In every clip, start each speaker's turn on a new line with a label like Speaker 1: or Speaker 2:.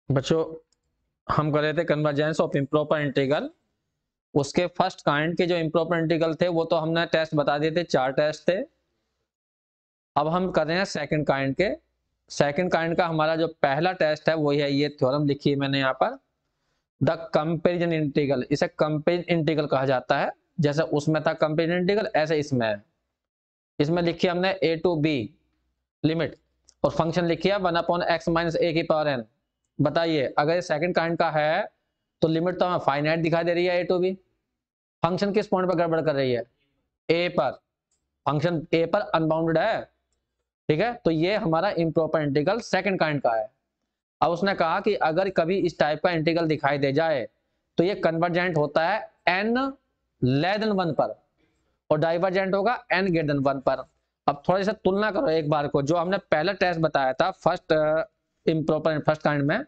Speaker 1: बच्चों हम कर रहे थे कन्वर्जेंस ऑफ इम्प्रॉपर इंटीग्रल। उसके फर्स्ट काइंड के जो इम्प्रॉपर इंटीग्रल थे वो तो हमने टेस्ट बता दिए थे, 4 टेस्ट थे। अब हम कर रहे हैं सेकंड काइंड के। सेकंड काइंड का हमारा जो पहला टेस्ट है वो है, ये थ्योरम लिखी है मैंने यहाँ पर, द कंपेरिजन इंटीग्रल। इसे कंपेरिजन इंटीग्रल कहा जाता है। जैसे उसमें था कंपेरिजन इंटीग्रल, ऐसे इसमें है। इसमें लिखी हमने a टू b लिमिट, और फंक्शन लिखी है 1/x-a⁻n। बताइए अगर ये सेकंड काइंड का है तो लिमिट तो हमें फाइनाइट दिखाई दे रही है a टू b। फंक्शन किस पॉइंट पर गड़बड़ कर रही है? a पर। फंक्शन a पर अनबाउंडेड है, ठीक है। तो ये हमारा इम्प्रॉपर इंटीग्रल सेकंड काइंड का है। अब उसने कहा कि अगर कभी इस टाइप का इंटीग्रल दिखाई दे जाए तो ये कन्वर्जेंट होता है n लेस देन 1 पर, और डाइवर्जेंट होगा n ग्रेटर देन 1 पर। अब थोड़ा सा तुलना करो एक बार को, जो हमने पहला टेस्ट बताया था फर्स्ट इम्प्रॉपर फर्स्ट काइंड में,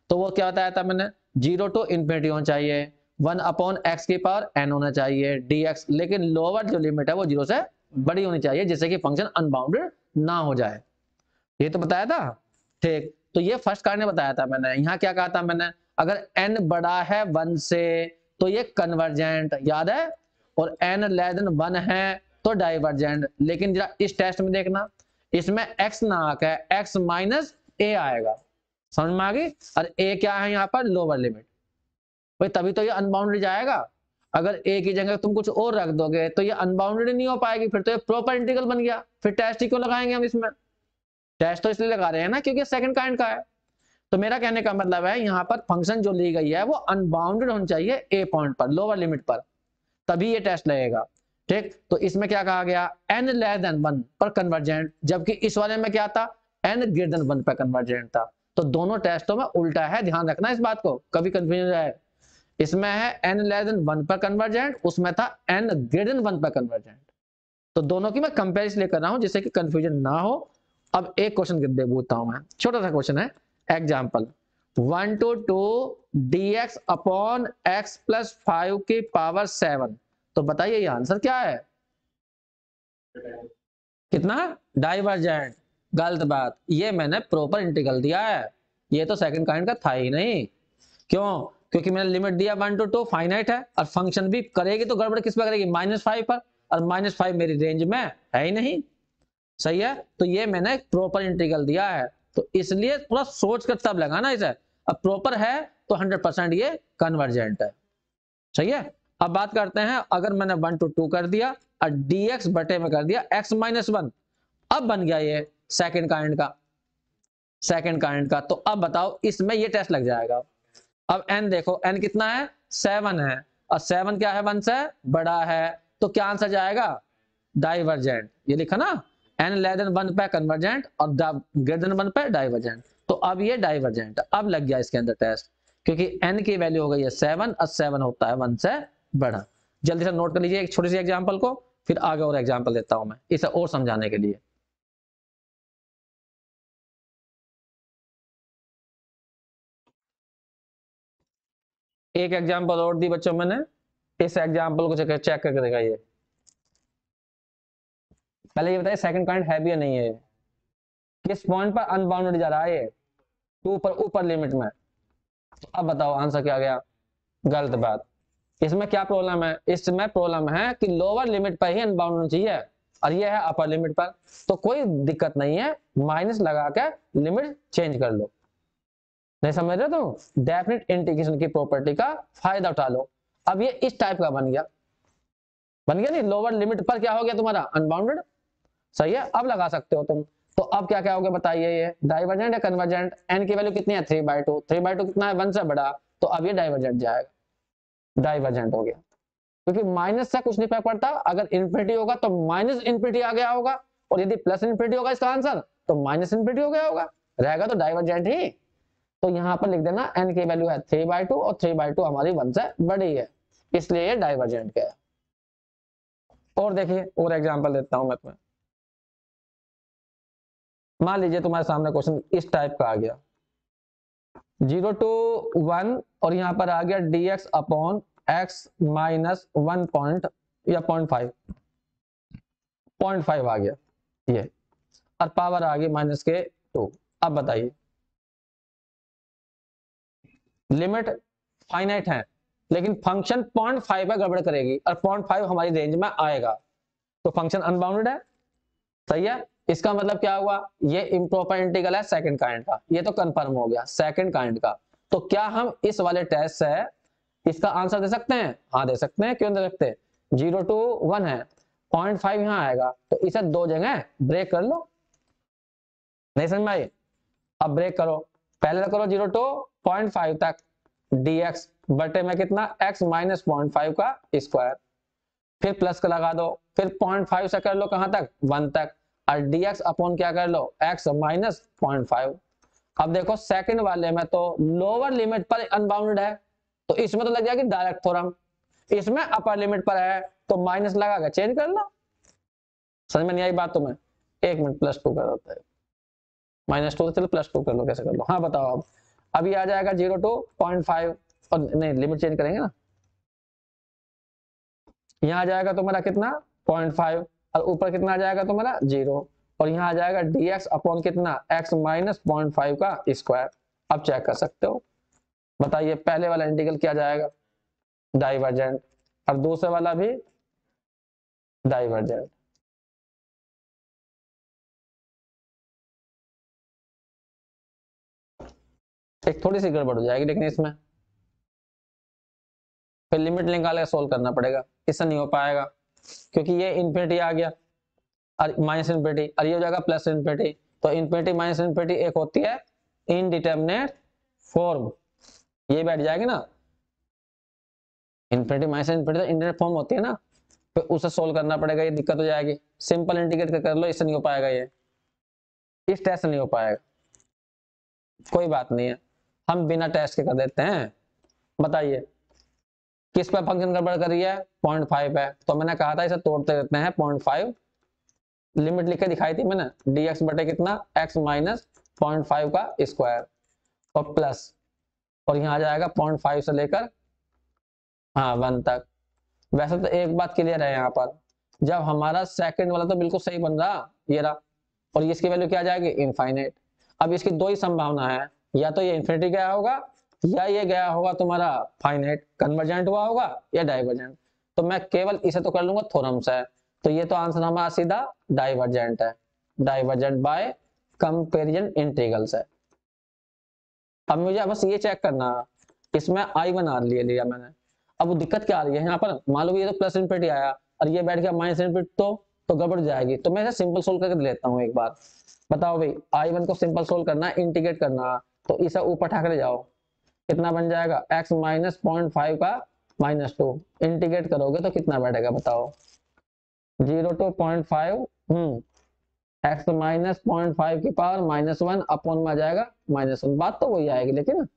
Speaker 1: तो वो क्या बताया था मैंने? 0 टू इंफिनिटी होना चाहिए, 1/x की पावर n होना चाहिए dx, लेकिन लोअर जो लिमिट है वो 0 से बड़ी होनी चाहिए, जिससे कि फंक्शन अनबाउंडेड ना हो जाए। ये तो बताया था, ठीक। तो ये फर्स्ट काइंड ने बताया था मैंने। यहाँ क्या कहा था मैंने? अगर n बड़ा है 1 से तो ये कन्वर्जेंट, याद है, और n लेस देन 1 है तो डाइवर्जेंट। लेकिन जरा इस टेस्ट में देखना, इसमें x ना आकर x माइनस a आएगा। समझ में आ गई? और a क्या है यहाँ पर? Lower limit. भाई तभी तो ये अनबाउंडेड जाएगा। अगर a की जगह तुम कुछ और रख दोगे तो ये अनबाउंडेड नहीं हो पाएगी, फिर तो ये प्रॉपर इंटीग्रल बन गया। फिर टेस्ट ही क्यों लगाएंगे हम इसमें? टेस्ट तो इसलिए लगा रहे हैं ना क्योंकि सेकंड काइंड का है। तो मेरा कहने का मतलब है यहाँ पर फंक्शन जो ली गई है वो अनबाउंडेड होनी चाहिए ए पॉइंट पर, लोअर लिमिट पर, तभी ये टेस्ट लगेगा, ठीक। तो इसमें क्या कहा गया? n लेस देन 1 पर कन्वर्जेंट, जबकि इस वाले में क्या था? n ग्रेटर देन 1 पर कन्वर्जेंट था। तो दोनों टेस्टों में उल्टा है, ध्यान रखना इस बात को, कभी कंफ्यूजन है। इसमें है n लेस देन 1 पर कन्वर्जेंट, उसमें था n ग्रेटर देन 1 पर कन्वर्जेंट। तो दोनों की मैं कंपेरिजन लेकर रहा हूं जिससे कि कंफ्यूजन ना हो। अब एक क्वेश्चन दे पूछता हूं मैं, छोटा सा क्वेश्चन है। Example 1 to 2 dx upon x plus 5 की पावर 7। तो बताइए ये आंसर क्या है? कितना? डाइवर्जेंट। गलत बात, ये मैंने प्रॉपर इंटीग्रल दिया है, ये तो सेकंड काइंड का था ही नहीं। क्यों? क्योंकि मैंने लिमिट दिया 1 to 2 फाइनाइट है, और फंक्शन भी करेगी तो गड़बड़ किस पर करेगी? -5 पर, और -5 मेरी रेंज में है ही नहीं। सही है, तो ये मैंने प्रॉपर इंटीग्रल दिया है, तो इसलिए थोड़ा सोच कर तब लगाना इसे। अब प्रॉपर है तो 100% ये कन्वर्जेंट है। सही है। अब बात करते हैं, अगर मैंने 1 to 2 कर दिया और dx बटे में कर दिया x-1, अब बन गया ये सेकंड काइंड का। सेकंड काइंड का, तो अब बताओ इसमें ये टेस्ट लग जाएगा। अब n देखो, n कितना है? 7 है, और 7 क्या है? 1 से बड़ा है, तो क्या आंसर जाएगा? डाइवर्जेंट। ये लिखा ना, n लेस देन 1 पे कन्वर्जेंट और ग्रेटर देन 1 पे डाइवर्जेंट। तो अब ये डाइवर्जेंट, अब लग गया इसके अंदर टेस्ट, क्योंकि n की वैल्यू हो गई है 7 और 7 होता है 1 से बड़ा। जल्दी से नोट कर लीजिए एक छोटी सी एग्जांपल को, फिर आगे और एग्जांपल देता हूं मैं इसे और समझाने के लिए। एक एग्जांपल और दी बच्चों मैंने, इस एग्जांपल को चेक करके दिखाइए। पहले ये बताइए सेकंड काइंड है भी या नहीं है? किस पॉइंट पर अनबाउंडेड जा रहा है ये? ऊपर, ऊपर लिमिट में। तो अब बताओ आंसर क्या गया? गलत बात। इसमें क्या प्रॉब्लम है? इसमें प्रॉब्लम है कि लोअर लिमिट पर ही अनबाउंड होना चाहिए, और ये है अपर लिमिट पर। तो कोई दिक्कत नहीं है, माइनस लगा के लिमिट चेंज कर लो। नहीं समझ रहे? तो डेफिनेट इंटीग्रेशन की प्रॉपर्टी का फायदा उठा लो। अब ये इस टाइप का बन गया, बन गया नहीं? लोअर लिमिट पर क्या हो गया तुम्हारा? अनबाउंडेड। सही है, अब लगा सकते हो तुम। तो अब क्या क्या हो गया बताइए? ये डाइवर्जेंट या कन्वर्जेंट? एन की वैल्यू कितनी है? 3/2। 3/2 कितना है? 1 से बड़ा, तो अब ये डाइवर्जेंट जाएगा, डाइवर्जेंट हो गया। क्योंकि माइनस से कुछ नहीं फर्क पड़ता, अगर इन्फिनिटी होगा तो माइनस इन्फिनिटी आ गया होगा, और यदि प्लस इन्फिनिटी होगा इसका आंसर तो माइनस इन्फिनिटी हो गया होगा, रहेगा तो डाइवर्जेंट ही। तो यहाँ पर लिख देना एन की वैल्यू है 3/2, और 3/2 हमारी 1 से बड़ी है, इसलिए ये डाइवर्जेंट का है। और देखिए और एग्जांपल देता हूं मैं तुम्हें। मान लीजिए तुम्हारे सामने क्वेश्चन इस टाइप का आ गया, 0 to 1, और यहाँ पर आ गया dx upon x minus 1 point या 0.5, 0.5 आ गया ये, और पावर आ गई -2। अब बताइए लिमिट फाइनाइट है लेकिन फंक्शन 0.5 पे गड़बड़ करेगी और 0.5 हमारी रेंज में आएगा तो फंक्शन अनबाउंडेड है। सही है, इसका मतलब क्या हुआ, ये इम्प्रॉपर इंटीग्रल है सेकंड काइंड का, ये तो कंफर्म हो गया सेकंड काइंड का। तो क्या हम इस वाले टेस्ट से इसका आंसर दे सकते हैं? हाँ दे सकते हैं, क्यों दे सकते हैं? 0 to 1 है, 0.5 यहाँ आएगा तो इसे दो जगह ब्रेक कर लो। नहीं समझ में आई? अब ब्रेक करो, पहले तो करो 0 to 0.5 तक dx बटे में कितना x माइनस 0.5 का स्क्वायर, फिर प्लस का लगा दो, फिर 0.5 से कर लो कहां तक 1 तक, और dx अपॉन क्या कर लो x माइनस 0.5। अब देखो सेकंड वाले में तो लोअर लिमिट पर अनबाउंडेड है तो इसमें तो लग जाएगी डायरेक्ट थ्योरम, इसमें अपर लिमिट पर है तो माइनस लगा के चेंज कर लो। समझ में नहीं आई बात तुम्हें? एक मिनट, +2 कर देते हैं, -2 तो चलो +2 कर लो, कैसे कर लो? हाँ बताओ। अब अभी आ जाएगा 0 to 0.5 और नहीं लिमिट चेंज करेंगे ना, यहाँ आ जाएगा तुम्हारा कितना 0.5 और ऊपर कितना आ जाएगा तुम्हारा 0 और यहाँ आ जाएगा dx अपॉन कितना x माइनस 0.5 का स्क्वायर। अब चेक कर सकते हो, बताइए पहले वाला इंटीग्रल क्या जाएगा डाइवर्जेंट और दूसरे वाला भी डाइवर्जेंट। एक थोड़ी सी गड़बड़ हो जाएगी लेकिन इसमें फिर लिमिट निकाल के सोल्व करना पड़ेगा, इससे नहीं हो पाएगा क्योंकि ये इन्फिनिटी आ गया और माइनस इन्फिनिटी और ये हो जाएगा प्लस इन्फिनिटी, तो इन्फिनिटी माइनस इन्फिनिटी एक होती है इनडिटरमिनेट फॉर्म, ये बैठ जाएगी ना, इन्फिनिटी माइनस इन्फिनिटी तो इंडिटरमिनेट फॉर्म होती है ना, फिर उसे सोल्व करना पड़ेगा, ये दिक्कत हो जाएगी। सिंपल इंटीग्रेट कर लो, इससे नहीं हो पाएगा, ये इस टेस्ट से नहीं हो पाएगा। कोई बात नहीं है, हम बिना टेस्ट के कर देते हैं। बताइए किस पर फंक्शन गड़बड़ कर रही है 0.5 है तो मैंने कहा था इसे तोड़ते रहते हैं 0.5, लिमिट लिख के दिखाई थी मैंने dx बटे कितना x माइनस 0.5 का स्क्वायर और प्लस और यहाँ आ जाएगा 0.5 से लेकर हाँ 1 तक। वैसे तो एक बात क्लियर है यहाँ पर, जब हमारा सेकंड वाला तो बिल्कुल सही बन रहा ये रहा और इसकी वैल्यू क्या आ जाएगी इनफाइनाइट। अब इसकी दो ही संभावना है, या तो ये इन्फिनिटी गया होगा या ये गया होगा तुम्हारा फाइनाइट, कन्वर्जेंट हुआ होगा या डाइवर्जेंट। तो मैं केवल इसे तो कर लूंगा थ्योरम से, तो ये तो आंसर हमारा सीधा डाइवर्जेंट है, डाइवर्जेंट बाय कंपैरिजन इंटीग्रल से। अब मुझे बस ये चेक करना, इसमें I1 R लिया मैंने, अब वो दिक्कत क्या आ रही है यहाँ पर, मान लो ये तो प्लस इन्फिनिटी आया और ये बैठ गया माइनस इन्फिनिटी तो गड़बड़ जाएगी, तो मैं इसे सिंपल सोल्व करके लेता हूँ एक बार। बताओ भाई I1 को सिंपल सोल्व करना, इंटीग्रेट करना, तो इसे ऊपर ठाक ले जाओ, कितना बन जाएगा x माइनस 0.5 का -2, इंटीग्रेट करोगे तो कितना बैठेगा बताओ 0 to 0.5 x माइनस 0.5 की पावर -1 अपॉन में आ जाएगा -1, बात तो वही आएगी लेकिन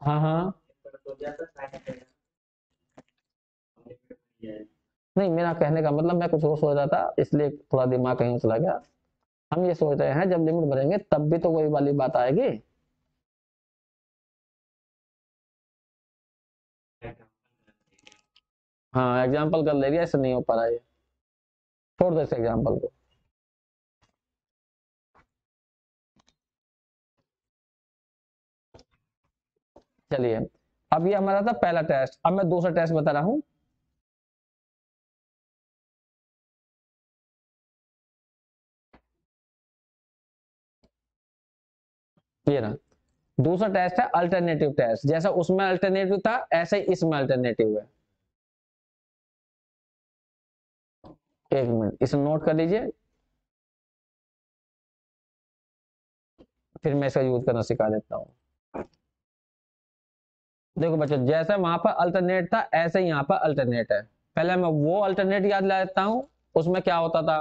Speaker 1: हाँ हाँ नहीं, मेरा कहने का मतलब मैं कुछ और सोच रहा था इसलिए थोड़ा दिमाग कहीं चला गया। हम ये सोच रहे हैं जब लिमिट भरेंगे तब भी तो वही वाली बात आएगी। हाँ एग्जाम्पल कर ले रही है, ऐसे नहीं हो पा रहा है, छोड़ दो इस एग्जाम्पल को। चलिए अब ये हमारा था पहला टेस्ट, अब मैं दूसरा टेस्ट बता रहा हूं। ये ना दूसरा टेस्ट है अल्टरनेटिव टेस्ट, जैसा उसमें अल्टरनेटिव था ऐसे ही इसमें अल्टरनेटिव है। एक मिनट इसे नोट कर लीजिए, फिर मैं इसका यूज करना सिखा देता हूँ। देखो बच्चों जैसा वहां पर अल्टरनेट था ऐसे ही यहाँ पर अल्टरनेट है। पहले मैं वो अल्टरनेट याद ला देता हूँ, उसमें क्या होता था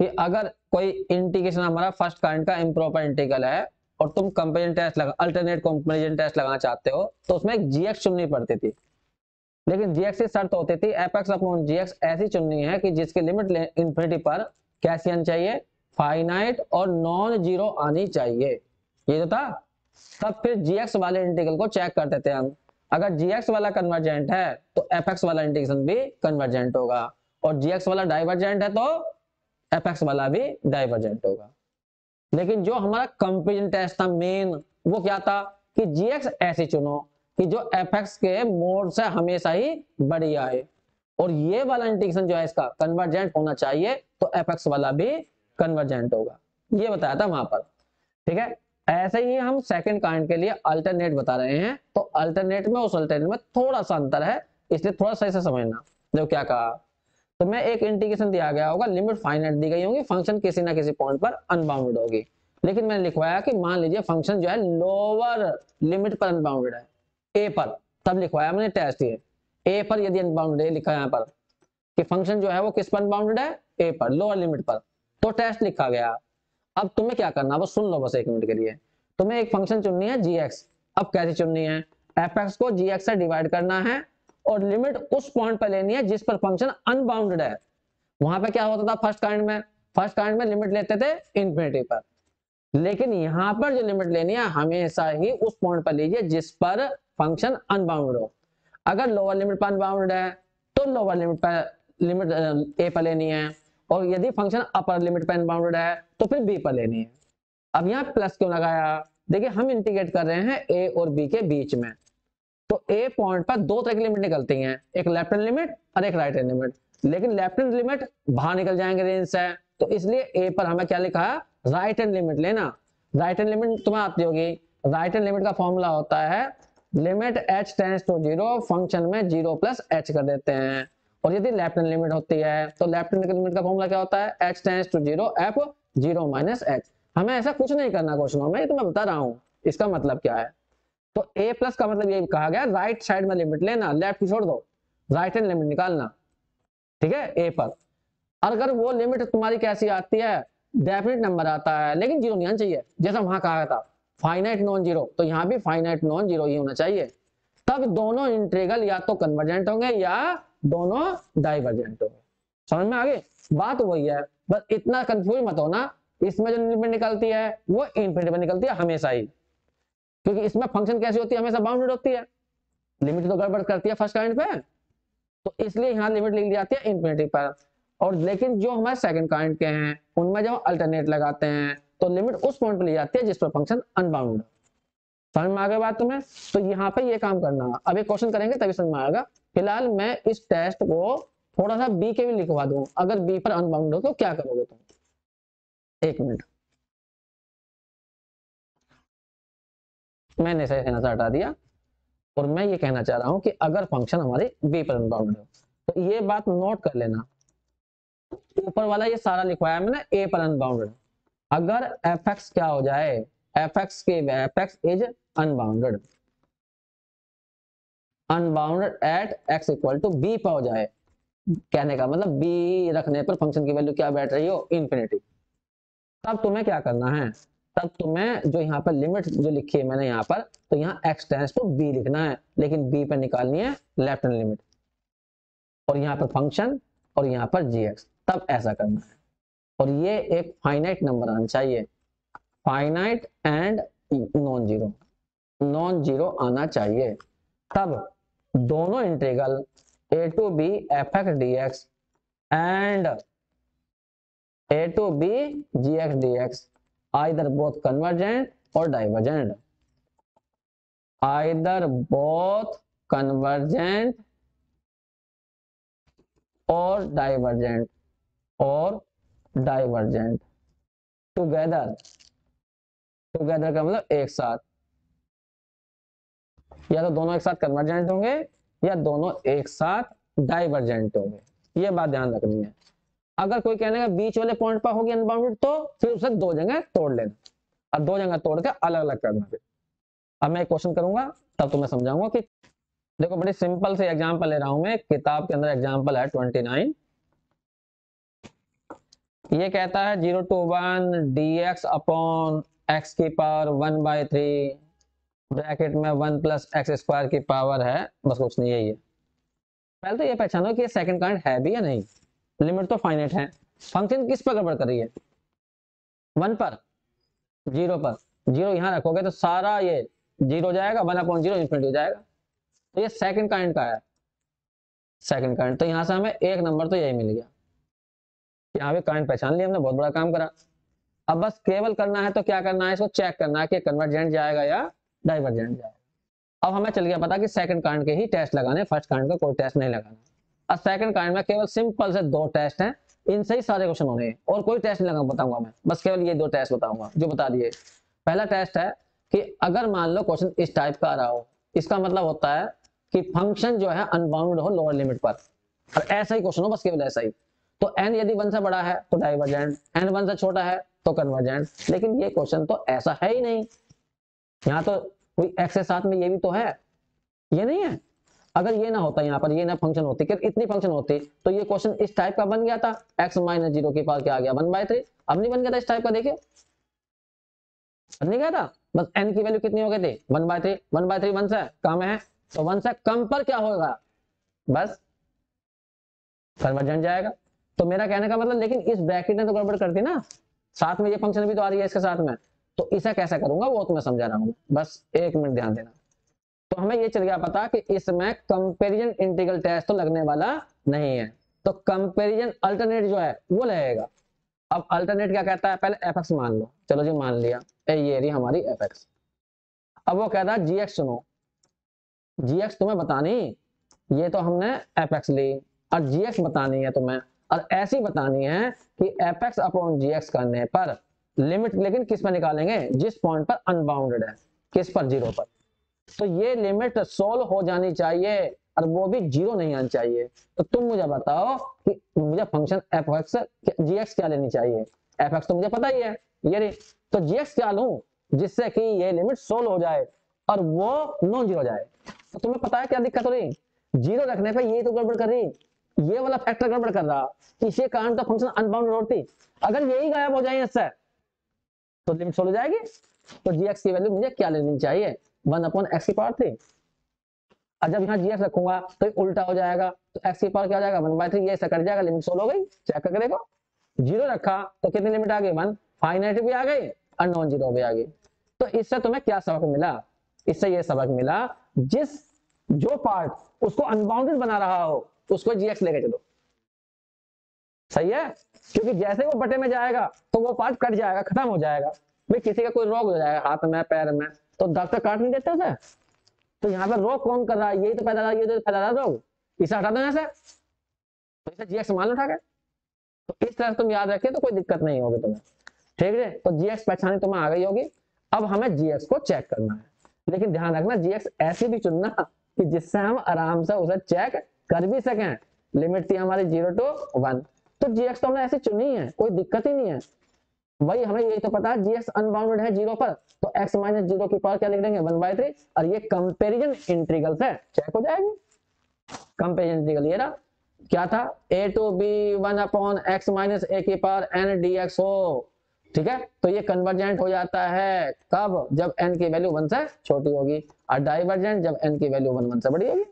Speaker 1: कि अगर कोई इंटीग्रेशन हमारा फर्स्ट काइंड का इम्प्रॉपर इंटीग्रल है और तुम कंपेरिजन टेस्ट लगा अल्टरनेट कंपेरिजन टेस्ट लगाना चाहते हो तो उसमें एक जीएक्स चुननी पड़ती थी, लेकिन जीएक्स की शर्त होती थी एफ एक्स अपॉन जीएक्स ऐसी चुननी है कि जिसकी लिमिट इन्फिनिटी पर कैसी आनी चाहिए फाइनाइट और नॉन जीरो आनी चाहिए, ये जो था। तब फिर जीएक्स वाले इंटीग्रल को चेक करते थे हम, अगर जीएक्स वाला कन्वर्जेंट है तो एफ एक्स वाला इंटीग्रेशन भी कन्वर्जेंट होगा और gx वाला डाइवर्जेंट है तो fx वाला भी डाइवर्जेंट होगा। लेकिन जो हमारा कंपैरिजन टेस्ट था मेन, वो क्या था कि gx ऐसे चुनो कि जो fx के मोड से हमेशा ही बड़ी आए, और ये वाला इंटीग्रेशन जो है इसका कन्वर्जेंट होना चाहिए, तो fx वाला भी कन्वर्जेंट होगा, ये बताया था वहां पर। ठीक है, ऐसे ही हम सेकंड काइंड के लिए अल्टरनेट बता रहे हैं, तो अल्टरनेट में उस अल्टरनेट में थोड़ा सा अंतर है, इसलिए थोड़ा सही से समझना। जो क्या कहा, तो मैं एक इंटीग्रेशन दिया गया होगा, लिमिट फाइनाइट दी गई होगी, फंक्शन किसी ना किसी पॉइंट पर अनबाउंडेड होगी, लेकिन मैंने लिखवाया कि मान लीजिए फंक्शन जो है लोअर लिमिट पर अनबाउंडेड है, ए पर, तब लिखवाया मैंने टेस्ट ये, ए पर यदि अनबाउंडेड लिखा है यहाँ पर कि फंक्शन जो है वो किस पर अनबाउंडेड है, ए पर, लोअर लिमिट पर, तो टेस्ट लिखा गया। अब तुम्हें क्या करना, बस सुन लो बस एक मिनट के लिए, तुम्हें एक फंक्शन चुननी है gx। अब कैसे चुननी है, fx को gx से डिवाइड करना है और लिमिट उस पॉइंट पर लेनी है जिस पर फंक्शन अनबाउंडेड है। वहां पे क्या होता था फर्स्ट काइंड में लिमिट लेते थे इंफिनिटी पर, लेकिन यहां पर जो लिमिट लेनी है हमेशा ही उस पॉइंट पर लीजिए जिस पर फंक्शन अनबाउंडेड हो। अगर लोअर लिमिट पर अनबाउंडेड है तो लोअर लिमिट ए पर लेनी है, और यदि फंक्शन अपर लिमिट पर अनबाउंडेड है तो फिर बी पर लेनी है। अब यहाँ प्लस क्यों लगाया, देखिए हम इंटीग्रेट कर रहे हैं ए और बी के बीच में, तो ए पॉइंट पर दो तरह की लिमिट निकलती हैं, एक लेफ्ट हैंड लिमिट और एक राइट हैंड लिमिट, लेकिन लेफ्ट हैंड लिमिट बाहर निकल जाएंगे रेंज से, तो इसलिए ए पर हमें क्या लिखा है, राइट हैंड लिमिट लेना। राइट हैंड लिमिट तुम्हें आती होगी, राइट हैंड लिमिट का फॉर्मूला होता है limit h tends to 0, function में 0 प्लस h कर देते हैं, और यदि लेफ्ट हैंड लिमिट होती है तो लेफ्ट हैंड लिमिट का फॉर्मूला क्या होता है, h tends to 0 f 0 minus h। हमें ऐसा कुछ नहीं करना क्वेश्चनों में, ये तो मैं बता रहा हूं इसका मतलब क्या है। तो a प्लस का मतलब ये कहा गया राइट साइड में लिमिट लेना, लेफ्ट की छोड़ दो, राइट हैंड लिमिट निकालना, ठीक है a पर। अगर वो लिमिट तुम्हारी कैसी आती है, डेफिनेट नंबर आता है लेकिन जीरो नहीं आना चाहिए, जैसा वहां कहा था फाइनाइट नॉन जीरो, तो यहाँ भी फाइनाइट नॉन जीरो ही होना चाहिए, तब दोनों इंटीग्रल या तो कन्वर्जेंट होंगे या दोनों डाइवर्जेंट होंगे। समझ में आ गई, बात वही है, बस इतना कंफ्यूज मत होना, इसमें जो लिमिट निकलती है वो इनफिनिटी पर निकलती है हमेशा ही, क्योंकि इसमें फंक्शन कैसी होती है, हमेशा बाउंडेड होती है, लिमिट तो गड़बड़ करती है फर्स्ट काइंड पे, तो इसलिए यहाँ लिमिट लिख दी जाती है इनफिनिटी पर। और लेकिन जो हमारे सेकंड काइंड के हैं उनमें जब अल्टरनेट लगाते हैं तो लिमिट उस पॉइंट पर ली जाती है जिस पर फंक्शन अनबाउंड। समझ में आ गई बात तुम्हें, तो यहाँ पे ये काम करना, अब एक क्वेश्चन करेंगे तभी समझ में आएगा। फिलहाल मैं इस टेस्ट को थोड़ा सा बी के भी लिखवा दूं, अगर बी पर अनबाउंड हो तो क्या करोगे तुम, एक मिनट, मैंने सही कहना हटा दिया, और मैं ये कहना चाह रहा हूं कि अगर फंक्शन हमारे बी पर अनबाउंड हो तो ये बात नोट कर लेना, ऊपर वाला ये सारा लिखवाया मैंने ए पर अनबाउंडेड, अगर fx क्या हो जाए, fx is unbounded, unbounded at x equal to B पर हो जाए, कहने का मतलब बी रखने पर फंक्शन की वैल्यू क्या बैठ रही हो, इन्फिनिटी, तब तुम्हें क्या करना है, तब तुम्हें जो यहाँ पर लिमिट जो लिखी है मैंने यहाँ पर, तो यहाँ x टेंड्स टू b लिखना है, लेकिन b पर निकालनी है लेफ्ट हैंड लिमिट, और यहाँ पर फंक्शन और यहाँ पर gx, तब ऐसा करना है। और ये एक फाइनाइट नंबर आना चाहिए, फाइनाइट एंड नॉन जीरो आना चाहिए, तब दोनों integral a to b fx dx and a to b gx dx either both convergent और डाइवर्जेंट, आइदर बोथ कन्वर्जेंट और डाइवर्जेंट, और डाइवर्जेंट टुगेदर, टुगेदर का मतलब एक साथ, या तो दोनों एक साथ कन्वर्जेंट होंगे या दोनों एक साथ डाइवर्जेंट होंगे, ये बात ध्यान रखनी है। अगर कोई कहने का बीच वाले पॉइंट पर होगी अनबाउंडेड तो फिर उसे दो जगह तोड़ लेना, और दो जगह तोड़ के अलग अलग करना। फिर अब मैं एक क्वेश्चन करूंगा तब तुम्हें समझाऊंगा कि देखो, बड़ी सिंपल से एग्जांपल ले रहा हूं मैं, किताब के अंदर एग्जांपल है 29, ये कहता है 0 to 1 dx अपॉन x की पावर 1/3 ब्रैकेट में 1 प्लस एक्स स्क्वायर की पावर है, बस कुछ नहीं, यही है। पहले तो ये पहचानो कि ये सेकंड काइंड है भी या नहीं, लिमिट तो फाइनाइट है, फंक्शन किस पर गड़बड़ कर रही है, 1 पर, 0 पर, 0 यहां रखोगे तो सारा ये 0 जाएगा, 1/0 इन्फिनिटी हो जाएगा, तो ये सेकंड काइंड का है। Second kind. तो यहाँ से हमें एक नंबर तो यही मिल गया, यहाँ पे काइंड पहचान लिया हमने, बहुत बड़ा काम करा। अब बस केवल करना है तो क्या करना है, इसको चेक करना है कि कन्वर्जेंट जाएगा या डाइवर्जेंट जाएगा। अब हमें चल गया पता कि सेकंड काइंड के ही टेस्ट लगाने, फर्स्ट काइंड का कोई टेस्ट नहीं लगाना। अब सेकंड काइंड में केवल सिंपल से 2 टेस्ट हैं, इनसे ही सारे क्वेश्चन होने हैं और कोई टेस्ट नहीं लगा बताऊंगा मैं, बस केवल ये 2 टेस्ट बताऊंगा जो बता दिए। पहला टेस्ट है कि अगर मान लो क्वेश्चन इस टाइप का आ रहा हो, इसका मतलब होता है कि फंक्शन जो है अनबाउंड हो लोअर लिमिट पर, और ऐसा ही क्वेश्चन हो, बस केवल ऐसा ही। तो n यदि 1 से बड़ा है तो डाइवर्जेंट, n 1 से छोटा है तो कन्वर्जेंट। लेकिन ये क्वेश्चन तो ऐसा है ही नहीं, यहाँ तो कोई x के साथ में ये भी तो है, ये नहीं है। अगर ये ना होता, यहाँ पर ये ना फंक्शन होती, इतनी फंक्शन होती तो ये क्वेश्चन इस टाइप का बन गया था, x माइनस 0 की पावर क्या आ गया 1/3। अब नहीं बन गया था इस टाइप का, देखिए बन नहीं गया था। बस n की वैल्यू कितनी हो गई थी 1/3, 1/3 1 से कम है तो 1 से कम पर क्या होगा, बस कन्वर्जेंट जाएगा। तो मेरा कहने का मतलब, लेकिन इस ब्रैकेट ने तो गड़बड़ कर दी ना, साथ में ये फंक्शन भी तो आ रही है इसके साथ में, तो इसे कैसे करूंगा वो तो मैं समझा रहा हूँ, बस 1 मिनट ध्यान देना। तो हमें ये चल गया पता कि इसमें कंपैरिजन इंटीग्रल टेस्ट तो लगने वाला नहीं है, तो कंपैरिजन अल्टरनेट जो है वो लगेगा। अब अल्टरनेट क्या कहता है, पहले एफ एक्स मान लो, चलो जी मान लिया, ये रही हमारी एफ एक्स। अब वो कहता है जी एक्स सुनो, जी एक्स तुम्हें बतानी, ये तो हमने एफ एक्स ली, और जी एक्स बतानी है तुम्हें, और ऐसी बतानी है कि एफ एक्स अपॉन जी एक्स करने पर लिमिट लेकिन किस पर निकालेंगे, जिस पॉइंट पर अनबाउंडेड है, किस पर 0 पर। तो ये लिमिट सोल्व हो जानी चाहिए और वो भी 0 नहीं आनी चाहिए। तो तुम मुझे बताओ कि मुझे फंक्शन एफ एक्स जी एक्स क्या लेनी चाहिए, एफ एक्स तो मुझे पता ही है ये रे, तो जी एक्स क्या लूं जिससे कि ये लिमिट सोल्व हो जाए और वो नॉन जीरो जाए। तो तुम्हें पता है क्या दिक्कत हो रही, 0 रखने पर ये तो गड़बड़ कर रही, ये वाला फैक्टर गड़बड़ कर रहा, इसी कारण तो फंक्शन अनबाउंडेड होती। अगर यही गायब हो जाए इससे तो लिमिट सोल्व हो जाएगी। तो जी एक्स की वैल्यू मुझे क्या लेनी चाहिए 1/x3। और जब यहाँ जी एक्स रखूंगा तो उल्टा हो जाएगा, तो x की पावर क्या हो जाएगा 1/3, ये ऐसा कट जाएगा, लिमिट सोल्व हो गई, चेक करके देखो। 0 रखा तो कितनी लिमिट आ गई 1, फाइनाइट भी आ गई और नॉन जीरो भी आ गई। तो इससे तुम्हें क्या सबक मिला, इससे ये सबक मिला जिस जो पार्ट उसको अनबाउंडेड बना रहा हो उसको जी एक्स लेके चलो, सही है, क्योंकि जैसे वो बटे में जाएगा तो वो पार्ट कट जाएगा, खत्म हो जाएगा। भाई किसी का कोई रोग हो जाएगा हाथ में पैर में तो डॉक्टर काट नहीं देते थे, तो यहाँ पे रोग कौन कर रहा है, यही तो पैदा रहा, ये तो फैला रहा रोग, इसे हटा दो यहाँ से, तो इसे जी एक्स मान लो उठा के। तो इस तरह तुम याद रखे तो कोई दिक्कत नहीं होगी तुम्हें, ठीक है। तो जी एक्स पहचानी तुम्हें आ गई होगी। अब हमें जी एक्स को चेक करना है, लेकिन ध्यान रखना जी एक्स ऐसी भी चुनना कि जिससे हम आराम से उसे चेक कर भी सकें। लिमिट थी हमारी 0 to 1, तो जी एक्स तो हमने ऐसी चुनी है, कोई दिक्कत ही नहीं है। वही हमें यही तो पता है जी एक्स अनबाउंडेड है 0 पर, तो x माइनस 0 की पावर क्या लिख देंगे 1/3, और ये कंपेरिजन इंटीग्रल से चेक हो जाएगी। कंपेरिजन इंटीग्रल ये रहा, क्या था a to b 1/x minus a की पावर n dx हो, ठीक है। तो ये कन्वर्जेंट हो जाता है कब, जब n की वैल्यू 1 से छोटी होगी, और डाइवर्जेंट जब n की वैल्यू 1 से बड़ी होगी,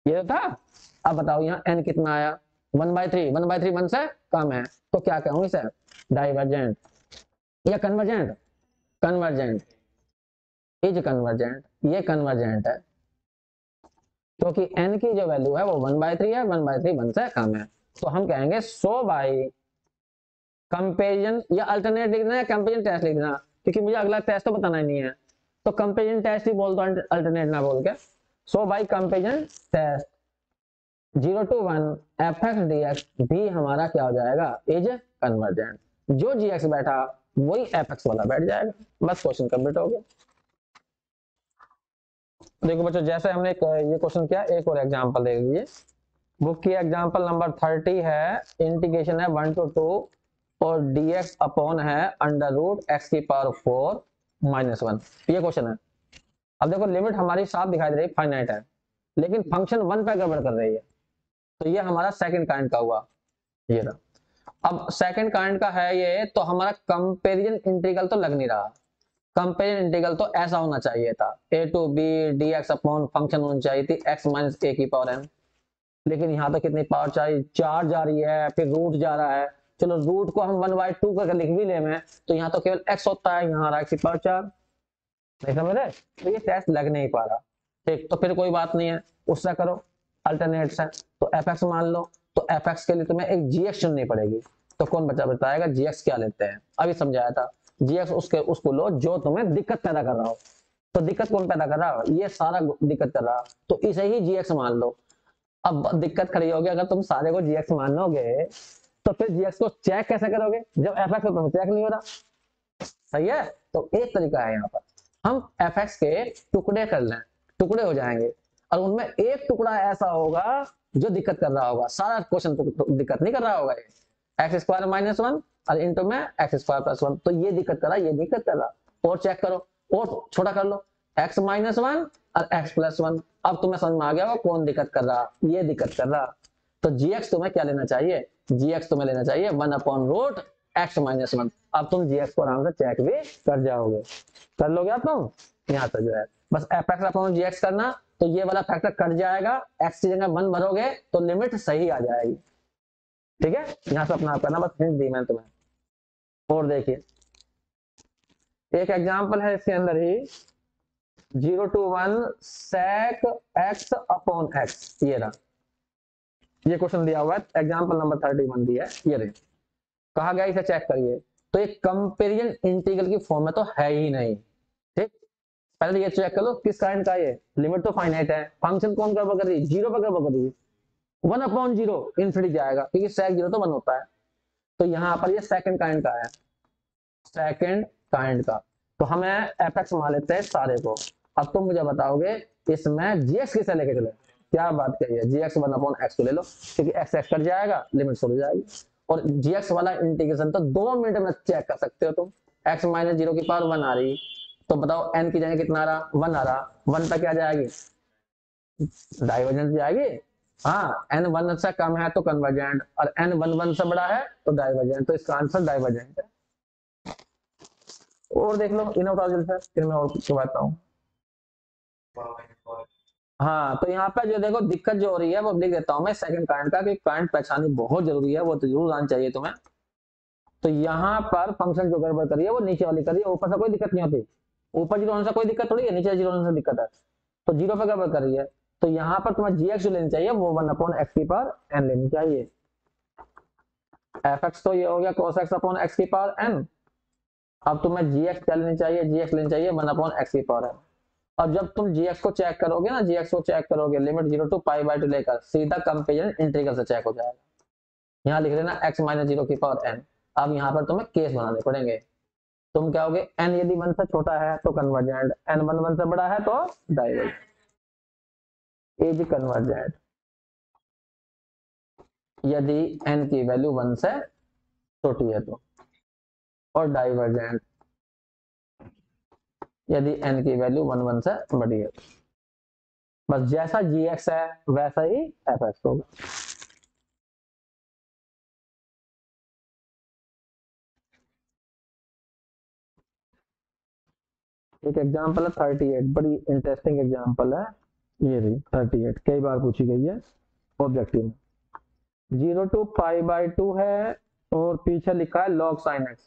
Speaker 1: ये तो था। अब बताओ यहाँ n कितना आया 1/3, 1/3 1 से कम है, तो क्या कहूँ इसे डाइवर्जेंट या कन्वर्जेंट, कन्वर्जेंट, इज कन्वर्जेंट, ये कन्वर्जेंट है क्योंकि n की जो वैल्यू है वो 1/3 है, 1/3 1 से कम है। तो हम कहेंगे सो बाई कंपेरिजन, या अल्टरनेट लिखना है कंपेरिजन टेस्ट लिखना, क्योंकि मुझे अगला टेस्ट तो बताना ही नहीं है, तो कंपेरिजन टेस्ट ही बोल दो अल्टरनेट ना बोल के। So by comparison test 0 to 1 F X D X भी हमारा क्या हो जाएगा इज कन्वर्जेंट, जो जी एक्स बैठा वही एफ एक्स वाला बैठ जाएगा, बस क्वेश्चन कंप्लीट हो गया। देखो बच्चों जैसे हमने ये क्वेश्चन किया, एक और एग्जांपल देख लीजिए, बुक की एग्जांपल नंबर 30 है, इंटीग्रेशन है 1 to 2 और dx अपॉन है अंडर रूट एक्स की पावर 4 माइनस 1, ये क्वेश्चन है। अब देखो लिमिट हमारी साफ दिखाई दे रही है, फाइनाइट है, लेकिन फंक्शन 1 पे गड़बड़ कर रही है, तो ये हमारा सेकंड काइंड का हुआ, ये रहा। अब सेकंड काइंड का है ये, तो हमारा कंपेरिजन इंटीग्रल तो लग नहीं रहा, कंपेरिजन इंटीग्रल तो ऐसा होना चाहिए था a to b dx upon function होनी चाहिए थी x माइनस a की पावर n, लेकिन यहाँ पे कितनी पावर चाहिए 4 जा रही है, फिर रूट जा रहा है, चलो रूट को हम 1/2 करके लिख भी ले में, तो यहाँ तो केवल x होता है, यहाँ आ रहा है x की पावर 4, नहीं समझ रहे, तो ये टेस्ट लग नहीं पा रहा, ठीक। तो फिर कोई बात नहीं है, उससे करो
Speaker 2: अल्टरनेट्स है, तो fx मान लो, तो fx के लिए तुम्हें एक gx चुननी पड़ेगी। तो कौन बताएगा gx क्या लेते हैं, अभी समझाया था। gx उसको लो जो तुम्हें दिक्कत पैदा कर रहा हो। तो दिक्कत कौन पैदा कर रहा हो, ये सारा दिक्कत कर रहा, तो इसे ही gx मान लो। अब दिक्कत खड़ी होगी, अगर तुम सारे को gx मान लोगे तो फिर gx को चेक कैसे करोगे जब fx को तुम चेक नहीं हो रहा। सही है, तो एक तरीका है यहाँ पर, हम fx के टुकड़े कर लें, टुकड़े हो जाएंगे, और उनमें एक टुकड़ा ऐसा होगा जो दिक्कत कर रहा होगा, सारा क्वेश्चन दिक्कत नहीं कर रहा होगा। एक्स स्क्वायर माइनस वन और इंटू में एक्स स्क्वायर प्लस वन, तो ये दिक्कत कर रहा, ये दिक्कत कर रहा। और चेक करो, और छोटा कर लो, एक्स माइनस वन और एक्स प्लस वन। अब तुम्हें समझ में आ गया होगा कौन दिक्कत कर रहा, ये दिक्कत कर रहा। तो gx तुम्हें क्या लेना चाहिए, gx तुम्हें लेना चाहिए 1/रूट x माइनस वन। अब तुम gx को आराम से चेक भी कर जाओगे, कर लोगे आप तुम। यहाँ पे जो है बस fx अपॉन gx करना, तो ये वाला फैक्टर कट जाएगा, x की जगह 1 भरोगे तो लिमिट सही आ जाएगी। ठीक है, यहाँ से अपना आप करना, बस हिंट दी मैंने तुम्हें। और देखिए एक एग्जांपल है इसके अंदर ही, 0 to 1 sec x upon x, ये रहा, ये क्वेश्चन दिया हुआ है, एग्जांपल नंबर 31 दिया है, ये रहे। कहा गया इसे चेक करिए, तो एक कंपेरिजन इंटीग्रल की फॉर्म में तो है ही नहीं। ठीक, पहले ये चेक कर लो किस काइंड का, ये लिमिट तो फाइनाइट है, फंक्शन कौन गड़बड़ कर रही है, जीरो पर गड़बड़ कर रही है, 1/0 इन्फिनिटी जाएगा क्योंकि sec 0 तो 1 होता है। तो यहाँ पर ये सेकंड काइंड का है, सेकंड काइंड का, तो हमें fx मान लेते हैं सारे को। अब तुम मुझे बताओगे इसमें gx किसे लेके चले, क्या बात कही है, gx 1/x को ले लो, क्योंकि x x कट जाएगा, लिमिट हो जाएगी। और gx वाला इंटीग्रेशन तो 2 मिनट में चेक कर सकते हो तुम। x माइनस 0 की पावर 1 आ रही, तो बताओ n की जगह कितना आ रहा, 1 आ रहा, 1 पर क्या जाएगी, डाइवर्जेंट जाएगी। हाँ, n 1 से कम है तो कन्वर्जेंट, और n 1 1 से बड़ा है तो डाइवर्जेंट, तो इसका आंसर डाइवर्जेंट है। और देख लो इन से, फिर मैं और कुछ बताता हूँ। हाँ, तो यहाँ पे जो देखो दिक्कत जो हो रही है वो लिख देता हूँ मैं सेकंड काइंड का, कि काइंड पहचाननी बहुत जरूरी है, वो तो जरूर आना चाहिए तुम्हें। तो यहाँ पर फंक्शन जो गड़बड़ करी है वो नीचे वाली करी है, ऊपर से कोई दिक्कत नहीं होती, ऊपर जीरो होने से कोई दिक्कत थोड़ी है, नीचे जीरो होने से दिक्कत है। तो जीरो पे गड़बड़ करी है, तो यहाँ पर तुम्हें gx जो लेनी चाहिए वो 1/x की पावर n लेनी चाहिए। fx तो ये हो गया cos x अपॉन x की पावर n। अब तुम्हें gx क्या लेनी चाहिए, gx लेनी चाहिए 1/x की पावर n। और जब तुम gx को चेक करोगे ना, gx को चेक करोगे लिमिट 0 to π/2 लेकर, सीधा कंपेरिजन इंटीग्रल से चेक हो जाएगा। यहाँ लिख लेना x माइनस 0 की पावर n। अब यहाँ पर तुम्हें केस बनाने पड़ेंगे, तुम क्या होगे, n यदि 1 से छोटा है तो कन्वर्जेंट, n 1 से बड़ा है तो डाइवर्जेंट, इज कन्वर्जेंट यदि n की वैल्यू 1 से छोटी है तो, और डाइवर्जेंट यदि n की वैल्यू 1 से बड़ी है। बस जैसा gx है वैसा ही fx होगा। एक एग्जांपल है 38, बड़ी इंटरेस्टिंग एग्जांपल है, ये रही 38, कई बार पूछी गई है ऑब्जेक्टिव में। 0 to π/2 है और पीछे लिखा है log sin x,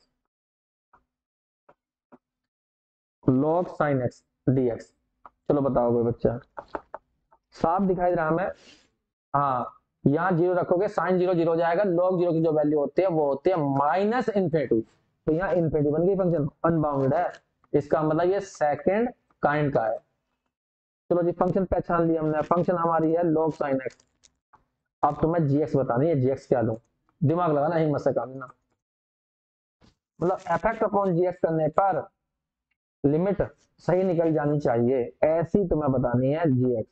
Speaker 2: log sin x dx। चलो बताओगे बच्चा, साफ दिखाई दे रहा हमें। हाँ, यहाँ 0 रखोगे साइन 0 0 हो जाएगा, log 0 की जो वैल्यू होती है वो होती है माइनस इन्फिनिटी, तो यहाँ इन्फिनिटी बन गई, फंक्शन अनबाउंडेड है, इसका मतलब ये सेकंड काइंड का है। चलो जी, फंक्शन पहचान लिया हमने, फंक्शन हमारी है log sin x। अब तुम्हें gx बतानी है, gx क्या लूं, दिमाग लगाना, हिम्मत से काम लेना। मतलब fx अपॉन gx करने पर लिमिट सही निकल जानी चाहिए, ऐसी तुम्हें बतानी है gx।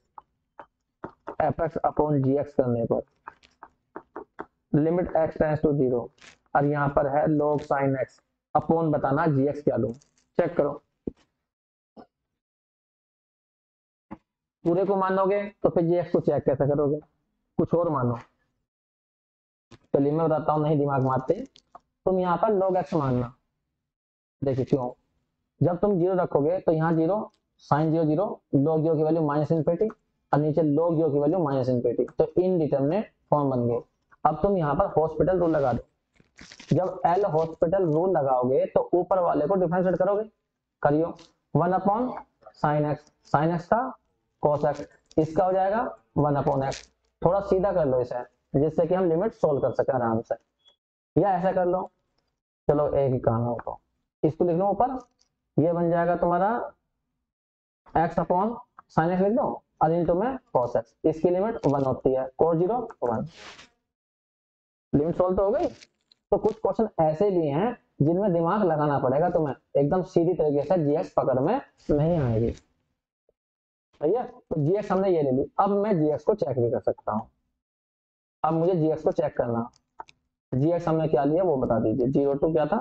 Speaker 2: fx अपॉन gx करने पर लिमिट x टेंड्स टू 0, और यहाँ पर है log sin x, अपॉन बताना gx क्या लूं। चेक करो, पूरे को मानोगे तो फिर gx को चेक कैसे करोगे, कुछ और मानो। चलिए मैं बताता हूँ, नहीं दिमाग मारते, तुम यहाँ पर log x मानना। देखिए क्यों, जब तुम 0 रखोगे तो यहाँ 0 साइन 0 0, log 0 की वैल्यू माइनस इन्फिनिटी, और नीचे log 0 की वैल्यू माइनस इन्फिनिटी, तो इनडिटरमिनेट फॉर्म बन गए। अब तुम यहाँ पर हॉस्पिटल रूल लगा दो, जब एल हॉस्पिटल रूल लगाओगे तो ऊपर वाले को डिफरेंशिएट करोगे, करियो 1/sin x, sin x का cos x, इसका हो जाएगा वन अपॉन एक्स। थोड़ा सीधा कर लो इसे, जिससे कि हम लिमिट सोल्व कर सके आराम से, या ऐसा कर लो, चलो एक ही काम हो तो इसको लिख लो ऊपर, ये बन जाएगा तुम्हारा एक्स अपॉन साइन एक्स लिख दो और इंटू में कॉस एक्स, इसकी लिमिट 1 होती है, cos 0 1। लिमिट सोल्व तो हो गई। तो कुछ क्वेश्चन ऐसे भी हैं जिनमें दिमाग लगाना पड़ेगा तुम्हें, एकदम सीधी तरीके से जीएक्स पकड़ में नहीं आएगी। सही है, तो जीएक्स हमने ये ले ली, अब मैं जीएक्स को चेक भी कर सकता हूँ। अब मुझे जीएक्स को चेक करना, जीएक्स हमने क्या लिया वो बता दीजिए। 0 to क्या था,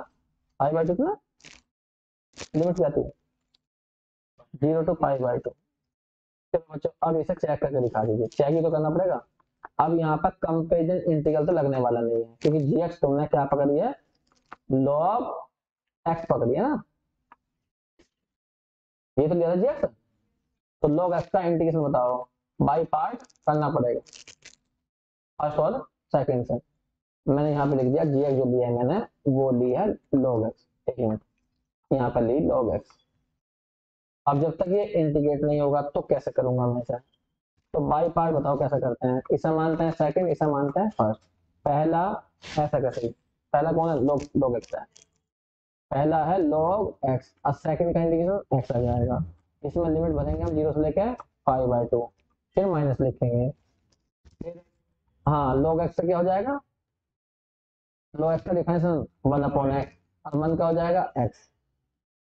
Speaker 2: पाई बाई 2 कितना, लिमिट क्या थी, 0 to पाई बाई 2। चलो बच्चों अब इसे चेक करके दिखा दीजिए, चेक ही तो करना पड़ेगा। अब यहाँ पर कंपेरिजन इंटीग्रल तो लगने वाला नहीं है, क्योंकि जीएक्स तुमने क्या पकड़ी है, लॉग एक्स पकड़ी है ना, ये तो लिया था जीएक्स। तो लॉग एक्स का इंटीग्रेशन बताओ, बाई पार्ट करना पड़ेगा, फर्स्ट और सेकंड से। मैंने यहाँ पे लिख दिया जीएक्स जो लिया है मैंने वो ली है लॉग एक्स, एक मिनट, यहाँ पर ली लॉग एक्स। अब जब तक ये इंटीग्रेट नहीं होगा तो कैसे करूंगा मैं इसे, तो बाई पार्ट बताओ कैसे करते हैं, इसे मानते हैं सेकंड, इसे मानते हैं फर्स्ट। पहला ऐसा कैसे, पहला कौन है, लॉग लॉग एक्स है, पहला है लॉग एक्स और सेकंड का इंटीग्रेशन एक्स आ जाएगा। इसमें लिमिट भरेंगे हम 0 से लेके पाई बाई 2, फिर माइनस लिखेंगे, फिर हाँ लॉग एक्स का क्या हो जाएगा, लॉग एक्स का डिफरेंशियल 1 अपॉन एक्स और 1 का हो जाएगा एक्स।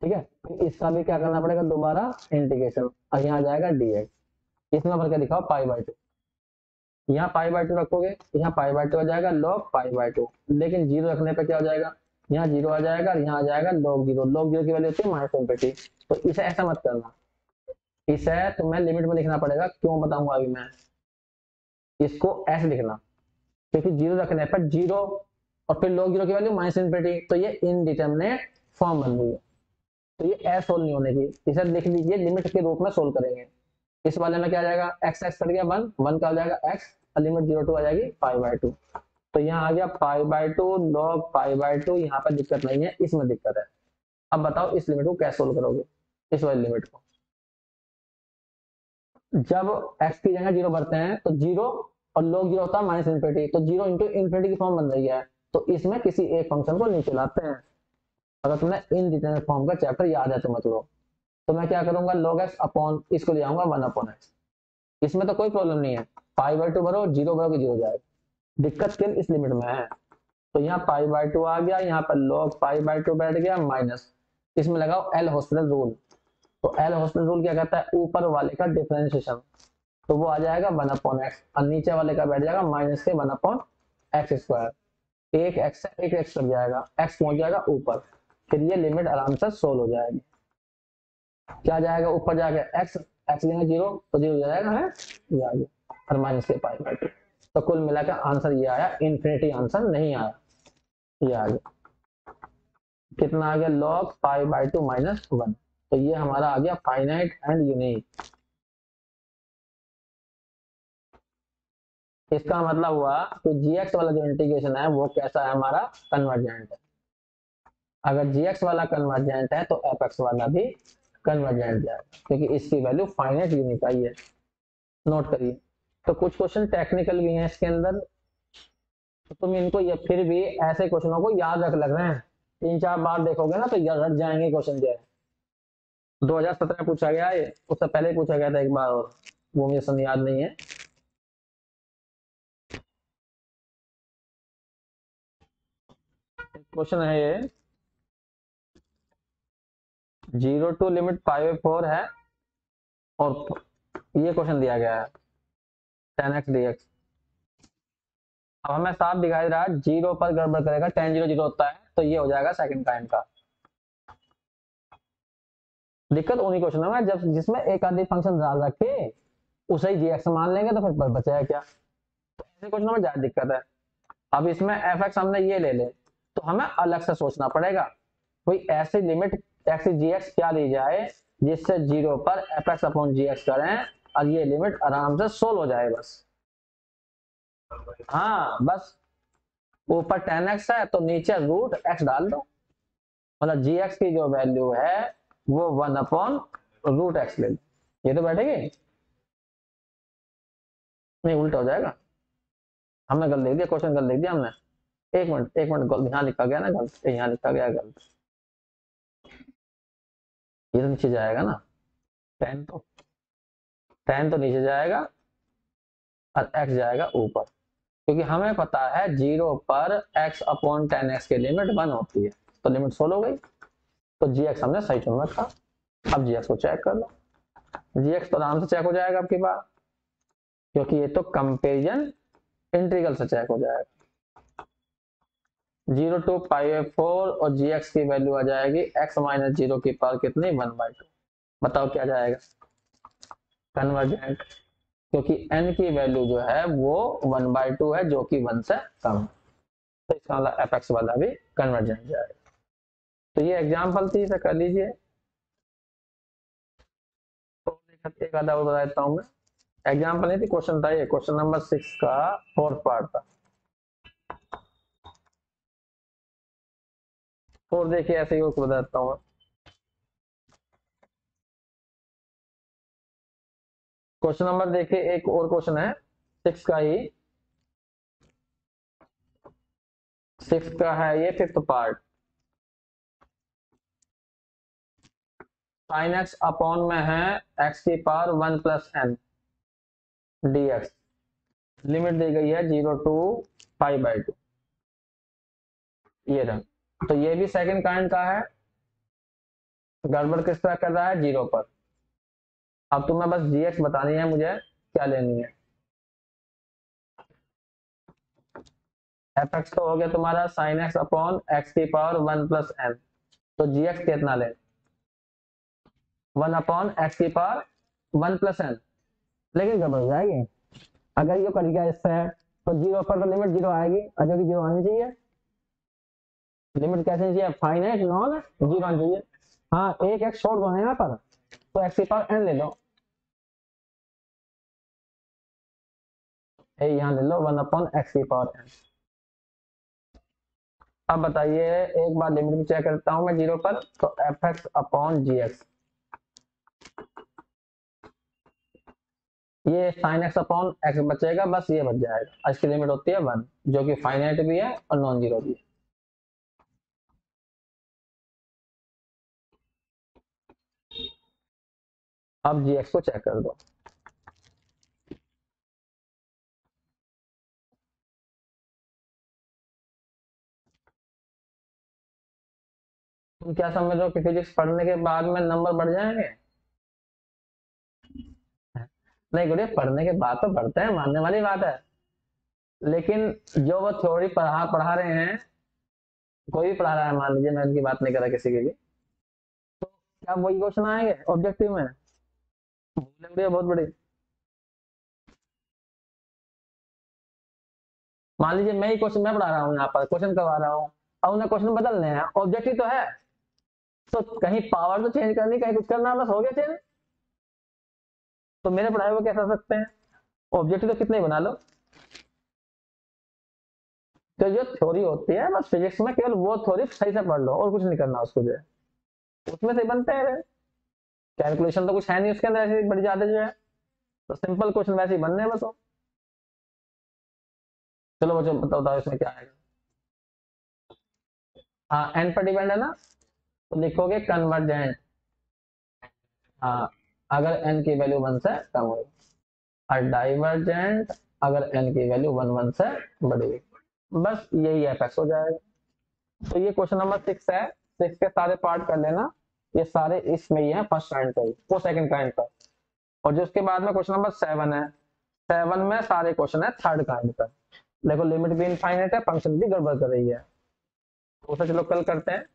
Speaker 2: ठीक है, फिर इसका भी क्या करना पड़ेगा, दोबारा इंटीग्रेशन, और यहाँ आ जाएगा dx। इसमें भर के दिखाओ पाई बाई 2, यहाँ पाई बाई 2 रखोगे, यहाँ पाई बाई 2 आ जाएगा लॉग पाई बाई 2, लेकिन 0 रखने पे क्या हो जाएगा, यहाँ 0 आ जाएगा और यहाँ आ जाएगा लॉग 0। लॉग 0 की वैल्यू होती है -∞। तो इसे ऐसा मत करना, इसे तुम्हें लिमिट में लिखना पड़ेगा, क्यों बताऊंगा अभी मैं। इसको ऐसे लिखना, क्योंकि 0 रखने पर 0 और फिर log 0 की वैल्यू -∞, तो ये इनडिटरमिनेट फॉर्म बन रही है, तो ये ऐसे सोल्व नहीं होने की। इसे लिख लीजिए लिमिट के रूप में सोल्व करेंगे। इस वाले में क्या आ जाएगा, एक्स एक्स कट गया 1, 1 का हो जाएगा एक्स और लिमिट 0 to आ जाएगी पाई बाई 2। तो यहाँ आ गया pi by 2 log pi by 2, यहाँ पर दिक्कत नहीं है, इसमें दिक्कत है। अब बताओ इस लिमिट को कैसे सोल्व करोगे, इस वाली लिमिट को। जब x की जगह 0 भरते हैं तो 0 और log 0 होता है -∞, तो 0 इंटू इन्फिनिटी की फॉर्म बन रही है, तो इसमें किसी एक फंक्शन को नीचे लाते हैं। अगर तुमने इनडिटरमिनेट फॉर्म का चैप्टर याद है तो मतलब, तो मैं क्या करूंगा, log x अपॉन इसको ले आऊंगा 1 अपॉन x। इसमें तो कोई प्रॉब्लम नहीं है, पाई बाई 2 भरो, 0 भरो कि 0 जाएगा। दिक्कत केवल इस लिमिट में है। तो यहाँ पाई बाई 2 आ गया, यहाँ पर log पाई बाई 2 बैठ गया माइनस, इसमें लगाओ एल हॉस्पिटल रूल। तो एल हॉस्पिटल रूल क्या कहता है, ऊपर वाले का डिफरेंशिएशन, तो वो आ जाएगा 1 अपॉन एक्स और नीचे वाले का बैठ जाएगा माइनस के 1 अपॉन एक्स स्क्वायर। एक एक्स से एक एक्स कट जाएगा, एक्स पहुंच जाएगा ऊपर, फिर ये लिमिट आराम से सोल्व हो जाएगी। क्या जाएगा ऊपर जाके एक्स, एक्स लेंगे 0 तो 0 जाएगा है, ये आ गया और माइनस के पाई बाई 2। तो कुल मिलाकर आंसर ये आया, इन्फिनिटी आंसर नहीं आया, ये आ गया कितना आ गया, log पाई बाई 2 माइनस 1। तो ये हमारा आ गया फाइनाइट एंड यूनिक। इसका मतलब हुआ कि जीएक्स वाला जो इंटीग्रेशन है वो कैसा है, हमारा कन्वर्जेंट है। अगर जीएक्स वाला कन्वर्जेंट है तो एफ एक्स वाला भी कन्वर्जेंट जाएगा, क्योंकि इसकी वैल्यू फाइनाइट यूनिक आई है। नोट करिए। तो कुछ क्वेश्चन टेक्निकल भी हैं इसके अंदर, तो तुम इनको ये फिर भी ऐसे क्वेश्चनों को याद रख लग रहे हैं, 3-4 बार देखोगे ना तो रट जाएंगे क्वेश्चन जो है। 2017 में पूछा गया है, उससे पहले पूछा गया था एक बार और, वो मुझे सन याद नहीं है। क्वेश्चन है ये, 0 to लिमिट पाई बाई 4 है और ये क्वेश्चन दिया गया है 10x dx। अब हमें साफ दिखाई दे रहा है 0 पर गड़बड़ करेगा, 10 0 0 होता है, तो ये हो जाएगा सेकंड काइंड का। दिक्कत उन्हीं क्वेश्चन में जब जिसमें एक आदि फंक्शन डाल रखे उसे ही जीएक्स मान लेंगे तो फिर बचेगा क्या, तो ऐसे क्वेश्चन में ज्यादा दिक्कत है। अब इसमें एफ एक्स हमने ये ले ले तो हमें अलग से सोचना पड़ेगा, कोई ऐसी लिमिट एक्स जी एक्स क्या ली जाए जिससे 0 पर एफ एक्स अपॉन जी एक्स करें और ये लिमिट आराम से सोल्व हो जाए बस। हाँ बस, ऊपर 10x है तो नीचे रूट एक्स डाल दो, मतलब जी एक्स की जो वैल्यू है वो 1 अपॉन रूट एक्स ले लो, ये तो बैठेगी। नहीं उल्टा हो जाएगा, हमने गलत लिख दिया, क्वेश्चन गलत लिख दिया हमने। एक मिनट यहाँ लिखा गया ना गलत, यहाँ लिखा गया गलत, ये तो नीचे जाएगा ना, टेन तो नीचे जाएगा और एक्स जाएगा ऊपर, क्योंकि हमें पता है 0 पर x अपॉन 10x की लिमिट 1 होती है, तो लिमिट सोल्व हो गई। तो gx हमने सही चुन रखा। अब gx को चेक कर लो, gx तो आराम से चेक हो जाएगा आपकी बात, क्योंकि ये तो कंपेरिजन इंटीग्रल से चेक हो जाएगा। 0 to π/4 और gx की वैल्यू आ जाएगी x माइनस 0 की पावर कितनी 1/2। बताओ क्या जाएगा, कन्वर्जेंट, क्योंकि n की वैल्यू जो है वो 1/2 है जो कि 1 से कम है, तो इसका मतलब fx वाला भी कन्वर्जेंट जाएगा। तो ये एग्जाम्पल थी, इसे कर लीजिए। तो एक आधा और बता देता हूं मैं, एग्जाम्पल नहीं थी, क्वेश्चन था ये, क्वेश्चन नंबर 6 का 4th पार्ट था। और देखिए ऐसे ही उसको बता देता हूँ। क्वेश्चन नंबर देखिए, एक और क्वेश्चन है 6 का ही, 6 का है ये 5th part. Sine x upon में है x की पावर 1 + n dx, लिमिट दी गई है 0 to π/2, ये रहा। तो ये भी सेकंड काइंड का है, गड़बड़ किस तरह कर रहा है 0 पर। अब तुम्हें बस gx बतानी है मुझे क्या लेनी है। fx तो हो गया तुम्हारा साइन एक्स अपॉन x की पावर 1 + n, तो gx कितना ले, 1 अपॉन x की पावर 1 + n, लेकिन गड़बड़ हो जाएगी अगर ये कर गया इससे, तो 0 पर तो लिमिट 0 आएगी, अगर 0 आनी चाहिए, लिमिट कैसे चाहिए, फाइनाइट नॉन 0 आनी चाहिए। हाँ एक x छोड़ दो ना यहाँ पर, तो x की पावर n ले लो, यहाँ ले लो 1 अपॉन x की पावर n। अब बताइए, एक बार लिमिट भी चेक करता हूं मैं 0 पर, तो fx अपॉन gx, ये sin x अपॉन x बचेगा, बस ये बच जाएगा। इसकी लिमिट होती है 1, जो कि फाइनाइट भी है और नॉन जीरो भी है। अब gx को चेक कर दो, तुम क्या समझ रहे हो कि फिजिक्स पढ़ने के बाद में नंबर बढ़ जाएंगे? नहीं गुड़िया, पढ़ने के बाद तो बढ़ते हैं, मानने वाली बात है, लेकिन जो वो थ्योरी पढ़ा रहे हैं, कोई भी पढ़ा रहा है, मान लीजिए, मैं उनकी बात नहीं कर रहा किसी की भी, तो क्या वही क्वेश्चन आएंगे ऑब्जेक्टिव में? गुड़िया बहुत बड़ी, मान लीजिए मैं ही क्वेश्चन मैं पढ़ा रहा हूँ, यहाँ पर क्वेश्चन करवा रहा हूँ, अब उन्हें क्वेश्चन बदलने हैं, ऑब्जेक्टिव तो है, तो कहीं पावर तो चेंज करनी, कहीं कुछ करना, बस हो गया चेंज। तो मेरे पढ़ाए हुए कैसे सकते हैं, ऑब्जेक्टिव तो कितने ही बना लो। तो जो थ्योरी होती है बस फिजिक्स में, केवल वो थ्योरी सही से पढ़ लो और कुछ नहीं करना उसको, जो है उसमें से बनते हैं, कैलकुलेशन तो कुछ है नहीं उसके अंदर ऐसी बड़ी ज्यादा जो है, तो सिंपल क्वेश्चन वैसे ही बनने हैं बस। चलो बच्चों बताओ इसमें क्या आएगा। हाँ एन पर डिपेंड है ना, तो लिखोगे कन्वर्जेंट, हाँ अगर एन की वैल्यू 1 से कम हो, और डाइवर्जेंट अगर एन की वैल्यू 1 से बड़ी, बस यही एफएक्स हो जाएगा। तो ये क्वेश्चन नंबर 6 है, 6 के सारे पार्ट कर लेना, ये सारे इसमें ही है, फर्स्ट काइंड का ही, वो सेकंड काइंड का। और जो उसके बाद में क्वेश्चन नंबर 7 है, 7 में सारे क्वेश्चन है थर्ड काइंड का। देखो लिमिट भी इनफाइनाइट है, फंक्शन भी गड़बड़ कर रही है, तो उसे चलो कल करते हैं।